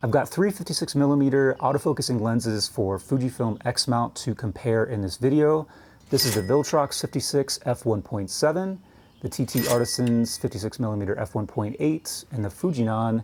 I've got three 56mm autofocusing lenses for Fujifilm X mount to compare in this video. This is the Viltrox 56 f1.7, the TT Artisans 56mm f1.8, and the Fujinon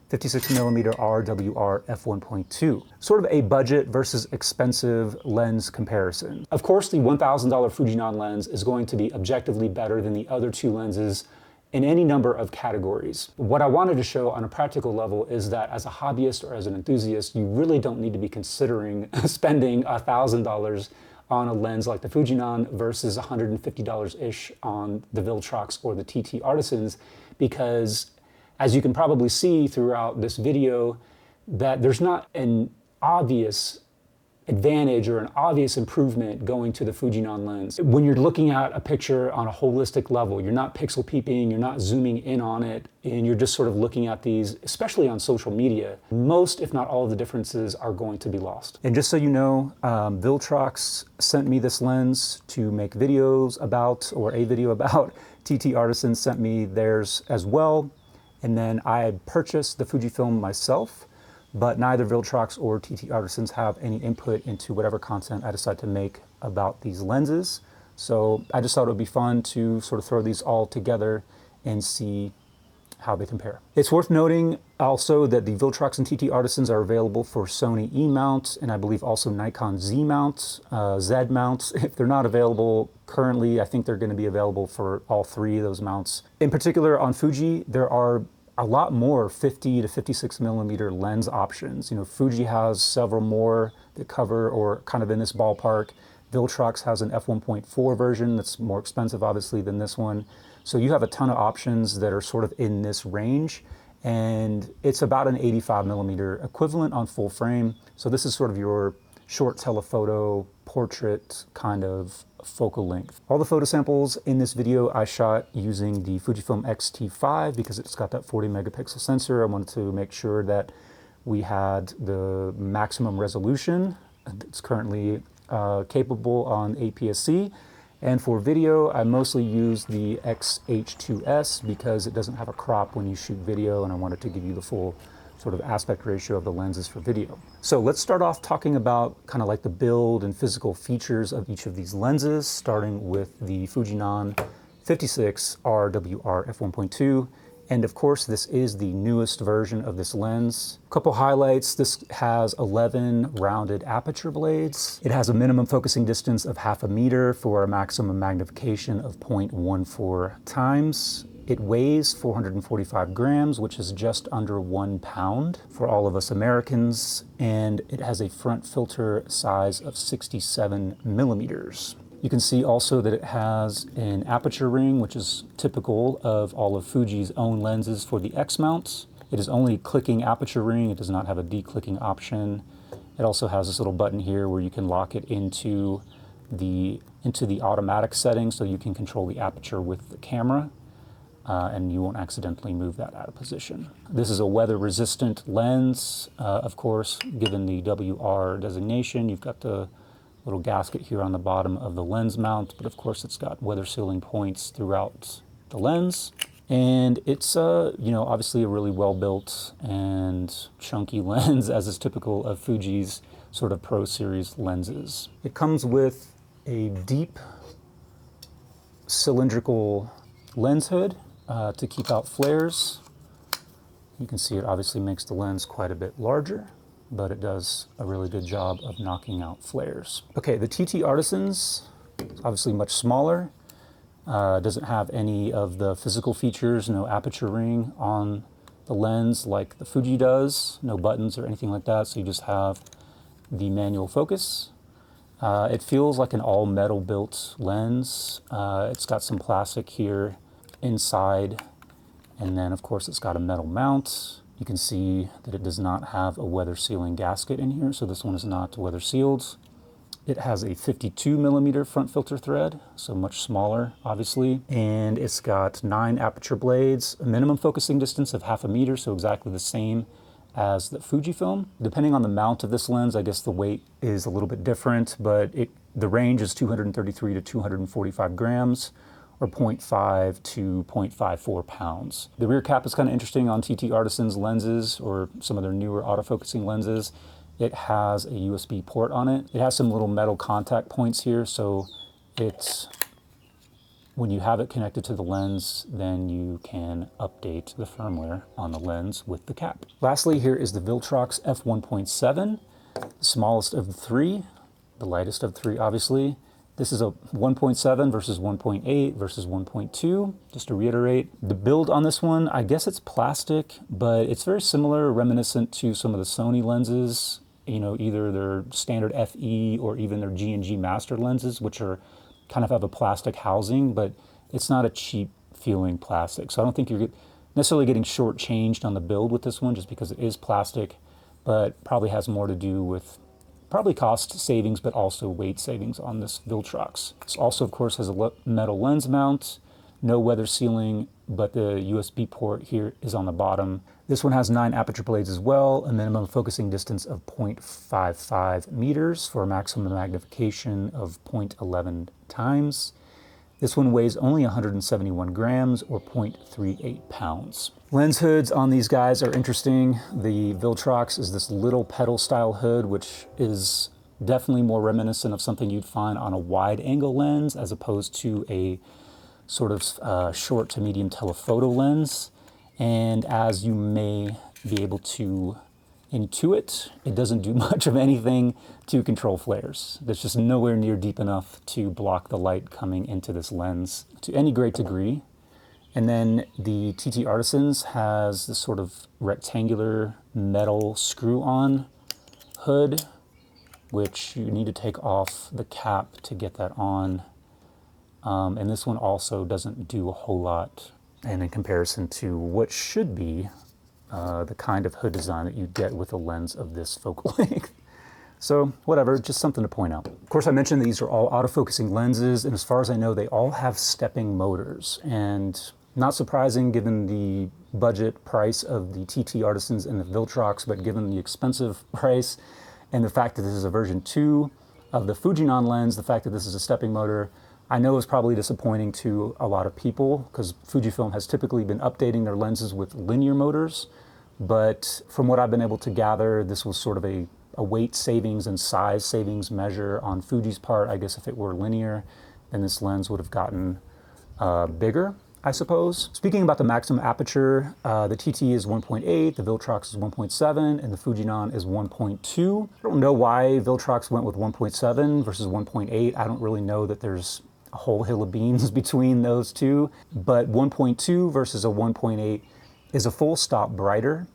56mm RWR f1.2. Sort of a budget versus expensive lens comparison. Of course, the $1,000 Fujinon lens is going to be objectively better than the other two lenses in any number of categories. What I wanted to show on a practical level is that as a hobbyist or as an enthusiast, you really don't need to be considering spending $1,000 on a lens like the Fujinon versus $150-ish on the Viltrox or the TT Artisans, because as you can probably see throughout this video, that there's not an obvious advantage or an obvious improvement going to the Fujinon lens. When you're looking at a picture on a holistic level, you're not pixel peeping, you're not zooming in on it, and you're just sort of looking at these, especially on social media, most, if not all of the differences are going to be lost. And just so you know, Viltrox sent me this lens to make videos about, or a video about. TT Artisans sent me theirs as well. And then I purchased the Fujifilm myself, but neither Viltrox or TT Artisans have any input into whatever content I decide to make about these lenses. So I just thought it would be fun to sort of throw these all together and see how they compare. It's worth noting also that the Viltrox and TT Artisans are available for Sony E mount, and I believe also Nikon Z mount, Z mounts. If they're not available currently, I think they're going to be available for all three of those mounts. In particular on Fuji, there are a lot more 50 to 56mm lens options. You know, Fuji has several more that cover or kind of in this ballpark. Viltrox has an f1.4 version that's more expensive obviously than this one. So you have a ton of options that are sort of in this range, and it's about an 85mm equivalent on full frame. So this is sort of your short telephoto portrait kind of focal length. All the photo samples in this video I shot using the Fujifilm X-T5 because it's got that 40 megapixel sensor. I wanted to make sure that we had the maximum resolution. It's currently capable on aps-c. And for video, I mostly use the X-H2S because it doesn't have a crop when you shoot video, and I wanted to give you the full sort of aspect ratio of the lenses for video. So let's start off talking about kind of like the build and physical features of each of these lenses, starting with the Fujinon 56 RWR f1.2. And of course, this is the newest version of this lens. A couple highlights: this has 11 rounded aperture blades. It has a minimum focusing distance of 0.5 meter for a maximum magnification of 0.14 times. It weighs 445 grams, which is just under 1 pound for all of us Americans, and it has a front filter size of 67mm. You can see also that it has an aperture ring, which is typical of all of Fuji's own lenses for the X mounts. It is only clicking aperture ring, it does not have a declicking option. It also has this little button here where you can lock it into the automatic setting, so you can control the aperture with the camera. And you won't accidentally move that out of position. This is a weather-resistant lens, of course, given the WR designation. You've got the little gasket here on the bottom of the lens mount, but of course it's got weather sealing points throughout the lens. And it's, you know, obviously a really well-built and chunky lens, as is typical of Fuji's sort of Pro Series lenses. It comes with a deep cylindrical lens hood to keep out flares. You can see it obviously makes the lens quite a bit larger, but it does a really good job of knocking out flares. Okay, the TT Artisans is obviously much smaller. Doesn't have any of the physical features, no aperture ring on the lens like the Fuji does, no buttons or anything like that, so you just have the manual focus. It feels like an all metal built lens. It's got some plastic here inside, and then of course it's got a metal mount. You can see that it does not have a weather sealing gasket in here, so this one is not weather sealed. It has a 52mm front filter thread, so much smaller obviously, and it's got 9 aperture blades, a minimum focusing distance of 0.5 meter, so exactly the same as the Fujifilm. Depending on the mount of this lens, I guess the weight is a little bit different, but the range is 233 to 245 grams. or 0.5 to 0.54 pounds. The rear cap is kind of interesting on TT Artisan's lenses, or some of their newer autofocusing lenses. It has a USB port on it. It has some little metal contact points here, so it's, when you have it connected to the lens, then you can update the firmware on the lens with the cap. Lastly, here is the Viltrox f1.7, the smallest of the three, the lightest of the three, obviously. This is a 1.7 versus 1.8 versus 1.2. Just to reiterate, the build on this one, I guess it's plastic, but it's very similar, reminiscent to some of the Sony lenses, you know, either their standard FE or even their G&G master lenses, which are kind of have a plastic housing, but it's not a cheap feeling plastic. So I don't think you're necessarily getting shortchanged on the build with this one, just because it is plastic, but probably has more to do with probably cost savings, but also weight savings on this Viltrox. This also, of course, has a metal lens mount, no weather sealing, but the USB port here is on the bottom. This one has 9 aperture blades as well, a minimum focusing distance of 0.55 meters for a maximum magnification of 0.11 times. This one weighs only 171 grams or 0.38 pounds. Lens hoods on these guys are interesting. The Viltrox is this little pedal style hood, which is definitely more reminiscent of something you'd find on a wide angle lens as opposed to a sort of short to medium telephoto lens. And as you may be able to intuit, it doesn't do much of anything to control flares. It's just nowhere near deep enough to block the light coming into this lens to any great degree. And then the TT Artisans has this sort of rectangular metal screw-on hood, which you need to take off the cap to get that on. And this one also doesn't do a whole lot, and in comparison to what should be the kind of hood design that you get with a lens of this focal length. So whatever, just something to point out. Of course, I mentioned these are all autofocusing lenses, and as far as I know, they all have stepping motors. And not surprising given the budget price of the TT Artisans and the Viltrox, but given the expensive price and the fact that this is a version 2 of the Fujinon lens, the fact that this is a stepping motor, I know it's probably disappointing to a lot of people because Fujifilm has typically been updating their lenses with linear motors, but from what I've been able to gather, this was sort of a weight savings and size savings measure on Fuji's part. I guess if it were linear, then this lens would have gotten bigger, I suppose. Speaking about the maximum aperture, the TT is 1.8, the Viltrox is 1.7, and the Fujinon is 1.2. I don't know why Viltrox went with 1.7 versus 1.8. I don't really know that there's a whole hill of beans between those two, but 1.2 versus a 1.8 is a full stop brighter,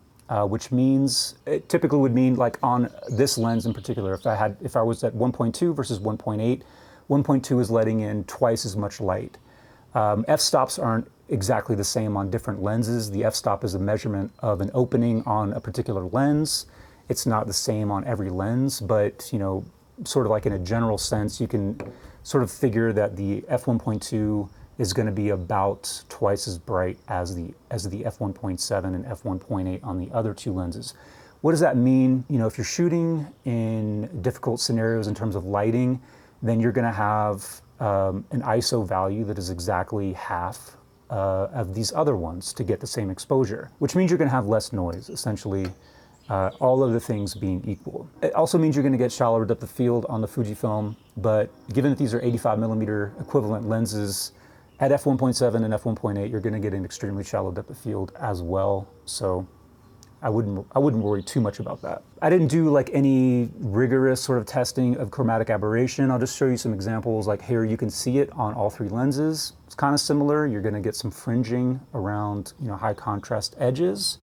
which means, it typically would mean, like on this lens in particular, if I was at 1.2 versus 1.8, 1.2 is letting in twice as much light. F-stops aren't exactly the same on different lenses. The f-stop is a measurement of an opening on a particular lens. It's not the same on every lens, but you know, sort of like in a general sense, you can sort of figure that the f1.2 is going to be about twice as bright as the f1.7 and f1.8 on the other two lenses. What does that mean? You know, if you're shooting in difficult scenarios in terms of lighting, then you're going to have an ISO value that is exactly half of these other ones to get the same exposure, which means you're going to have less noise, essentially, all of the things being equal. It also means you're going to get shallower depth of field on the Fujifilm, but given that these are 85mm equivalent lenses, at f1.7 and f1.8, you're going to get an extremely shallow depth of field as well, so I wouldn't worry too much about that. I didn't do like any rigorous sort of testing of chromatic aberration. I'll just show you some examples. Like here, you can see it on all three lenses. It's kind of similar. You're going to get some fringing around, you know, high contrast edges.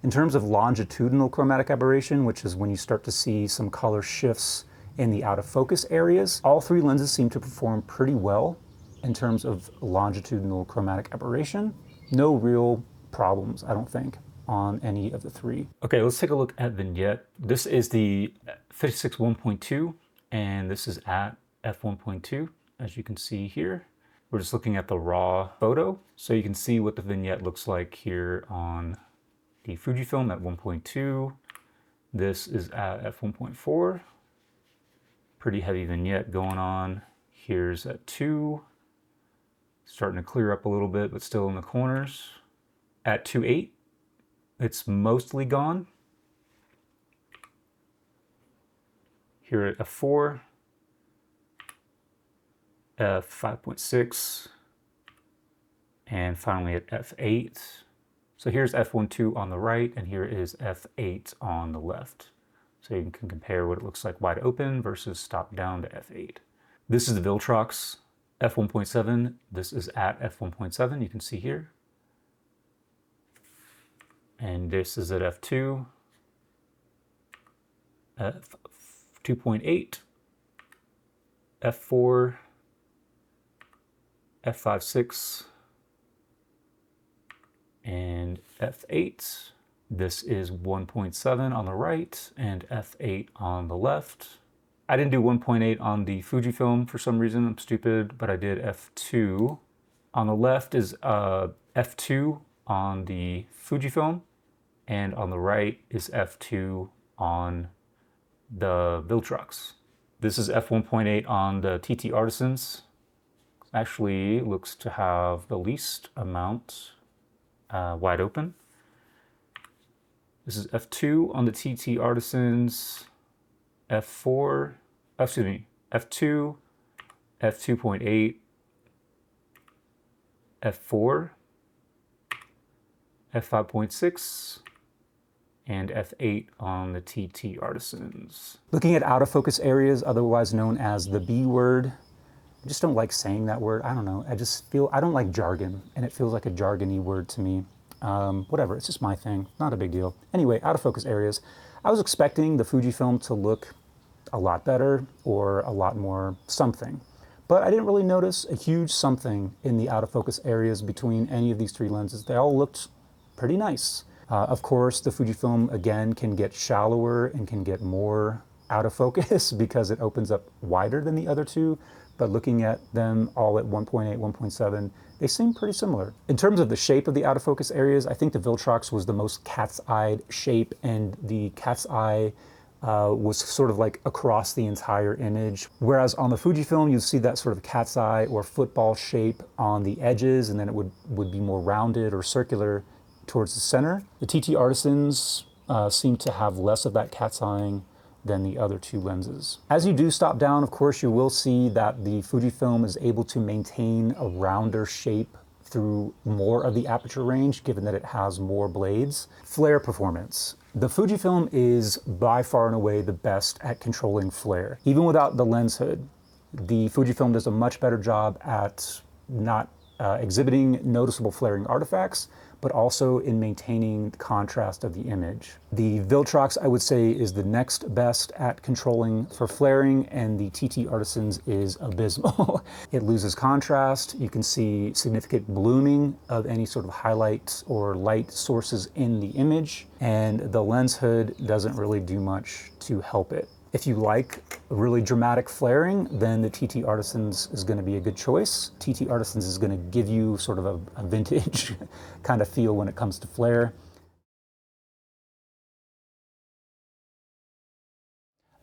In terms of longitudinal chromatic aberration, which is when you start to see some color shifts in the out of focus areas, all three lenses seem to perform pretty well in terms of longitudinal chromatic aberration. No real problems, I don't think, on any of the three. Okay, let's take a look at Vignette. This is the 56 1.2, and this is at f1.2, as you can see here. We're just looking at the raw photo. So you can see what the vignette looks like here on the Fujifilm at 1.2. This is at f1.4. Pretty heavy vignette going on. Here's at 2. Starting to clear up a little bit, but still in the corners. At 2.8, it's mostly gone. Here at f4, f5.6, and finally at f8. So here's f1.2 on the right, and here is f8 on the left. So you can compare what it looks like wide open versus stop down to f8. This is the Viltrox f1.7. This is at f1.7, you can see here. And this is at f2, f2.8, f4, f5.6, and f8. This is 1.7 on the right and f8 on the left. I didn't do 1.8 on the Fujifilm for some reason, I'm stupid, but I did f2. On the left is f2 on the Fujifilm, and on the right is f2 on the Viltrox. This is f1.8 on the TT Artisans. Actually looks to have the least amount wide open. This is f2 on the TT Artisans, f4, excuse me, f2, f2.8, f4, f5.6, and f8 on the TT Artisans. Looking at out of focus areas, otherwise known as the B word, I just don't like saying that word. I don't know. I don't like jargon, and it feels like a jargony word to me. Whatever, it's just my thing. Not a big deal. Anyway, out of focus areas. I was expecting the Fujifilm to look a lot better or a lot more something. But I didn't really notice a huge something in the out of focus areas between any of these three lenses. They all looked pretty nice. Of course, the Fujifilm, again, can get shallower and can get more out of focus because it opens up wider than the other two. But looking at them all at 1.8, 1.7, they seem pretty similar. In terms of the shape of the out of focus areas, I think the Viltrox was the most cat's-eyed shape, and the cat's eye was sort of like across the entire image. Whereas on the Fujifilm, you see that sort of cat's eye or football shape on the edges, and then it would be more rounded or circular towards the center. The TT Artisans seem to have less of that cat's eyeing than the other two lenses. As you do stop down, of course, you will see that the Fujifilm is able to maintain a rounder shape through more of the aperture range, given that it has more blades. Flare performance. The Fujifilm is by far and away the best at controlling flare. Even without the lens hood, the Fujifilm does a much better job at not exhibiting noticeable flaring artifacts, but also in maintaining the contrast of the image. The Viltrox, I would say, is the next best at controlling for flaring, and the TT Artisans is abysmal. It loses contrast. You can see significant blooming of any sort of highlights or light sources in the image, and the lens hood doesn't really do much to help it. If you like really dramatic flaring, then the TT Artisans is going to be a good choice. TT Artisans is going to give you sort of a vintage kind of feel when it comes to flare.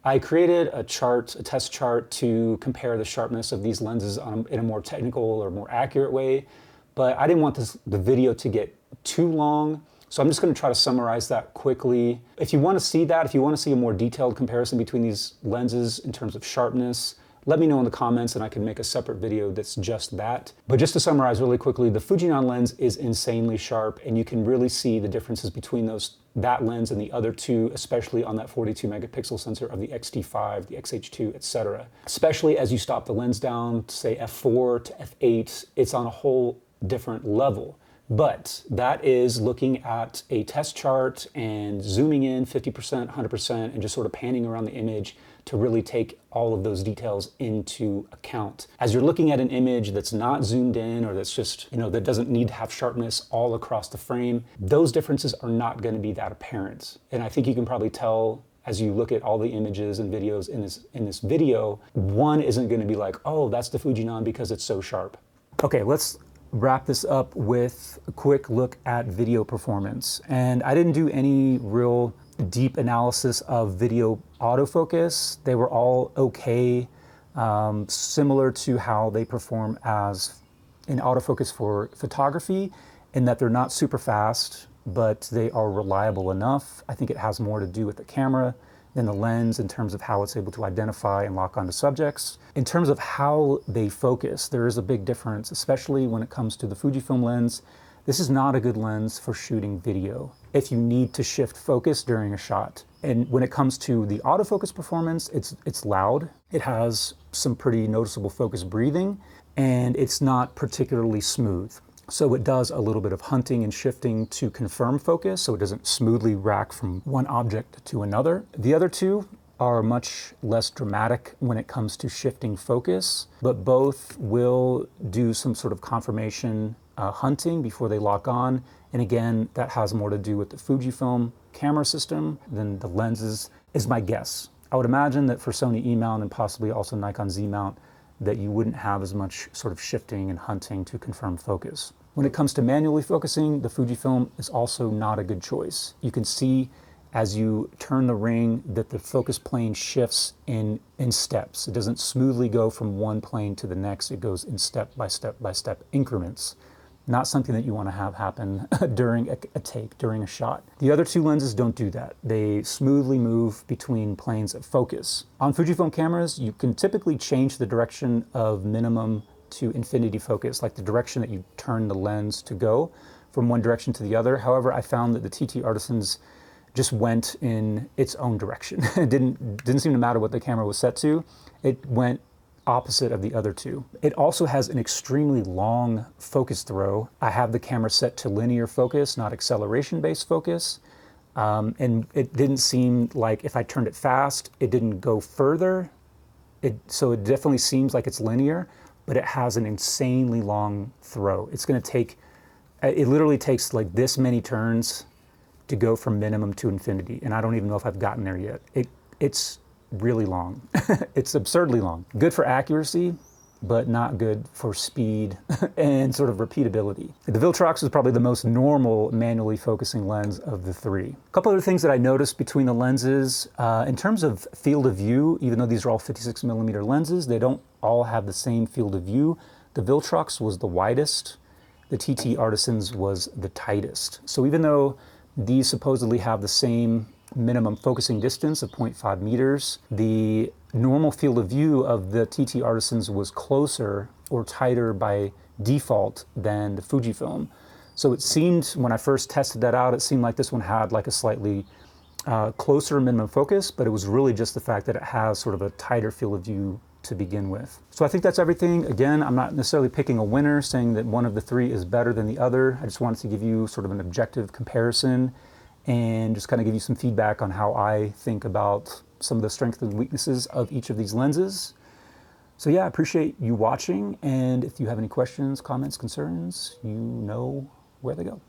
I created a chart, a test chart, to compare the sharpness of these lenses in a more technical or more accurate way, but I didn't want the video to get too long. So I'm just going to try to summarize that quickly. If you want to see that, if you want to see a more detailed comparison between these lenses in terms of sharpness, let me know in the comments and I can make a separate video that's just that. But just to summarize really quickly, the Fujinon lens is insanely sharp, and you can really see the differences between that lens and the other two, especially on that 42 megapixel sensor of the X-T5, the XH2, etc. Especially as you stop the lens down to say f4 to f8, it's on a whole different level. But that is looking at a test chart and zooming in 50%, 100%, and just sort of panning around the image to really take all of those details into account. As you're looking at an image that's not zoomed in, or that's just, that doesn't need to have sharpness all across the frame, those differences are not going to be that apparent. And I think you can probably tell as you look at all the images and videos in this video, one isn't going to be like, oh, that's the Fujinon because it's so sharp. Okay, let's wrap this up with a quick look at video performance. And I didn't do any real deep analysis of video autofocus. They were all okay, similar to how they perform as in autofocus for photography, in that they're not super fast, but they are reliable enough. I think it has more to do with the camera than the lens in terms of how it's able to identify and lock onto subjects. In terms of how they focus, there is a big difference, especially when it comes to the Fujifilm lens. This is not a good lens for shooting video if you need to shift focus during a shot. And when it comes to the autofocus performance, it's loud. It has some pretty noticeable focus breathing, and it's not particularly smooth. So it does a little bit of hunting and shifting to confirm focus, so it doesn't smoothly rack from one object to another. The other two are much less dramatic when it comes to shifting focus, but both will do some sort of confirmation hunting before they lock on. And again, that has more to do with the Fujifilm camera system than the lenses, is my guess. I would imagine that for Sony E-mount and possibly also Nikon Z-mount, that you wouldn't have as much sort of shifting and hunting to confirm focus. When it comes to manually focusing, the Fujifilm is also not a good choice. You can see as you turn the ring that the focus plane shifts in steps. It doesn't smoothly go from one plane to the next. It goes in step by step by step increments. Not something that you want to have happen during a take, during a shot. The other two lenses don't do that. They smoothly move between planes of focus. On Fujifilm cameras, you can typically change the direction of minimum to infinity focus, like the direction that you turn the lens to go from one direction to the other. However, I found that the TT Artisans just went in its own direction. It didn't seem to matter what the camera was set to. It went opposite of the other two. It also has an extremely long focus throw. I have the camera set to linear focus, not acceleration-based focus. And it didn't seem like if I turned it fast, it didn't go further. So it definitely seems like it's linear, but it has an insanely long throw. It's gonna take, it literally takes like this many turns to go from minimum to infinity. And I don't even know if I've gotten there yet. It's really long. It's absurdly long. Good for accuracy, but not good for speed and sort of repeatability. The Viltrox is probably the most normal manually focusing lens of the three. A couple other things that I noticed between the lenses, in terms of field of view, even though these are all 56mm lenses, they don't all have the same field of view. The Viltrox was the widest, the TT Artisans was the tightest. So even though these supposedly have the same minimum focusing distance of 0.5 meters, the normal field of view of the TT Artisans was closer or tighter by default than the Fujifilm. So it seemed, when I first tested that out, it seemed like this one had like a slightly closer minimum focus, but it was really just the fact that it has sort of a tighter field of view to begin with. So I think that's everything. Again, I'm not necessarily picking a winner, saying that one of the three is better than the other. I just wanted to give you sort of an objective comparison and just kind of give you some feedback on how I think about some of the strengths and weaknesses of each of these lenses. So yeah, I appreciate you watching, and if you have any questions, comments, concerns, you know where they go.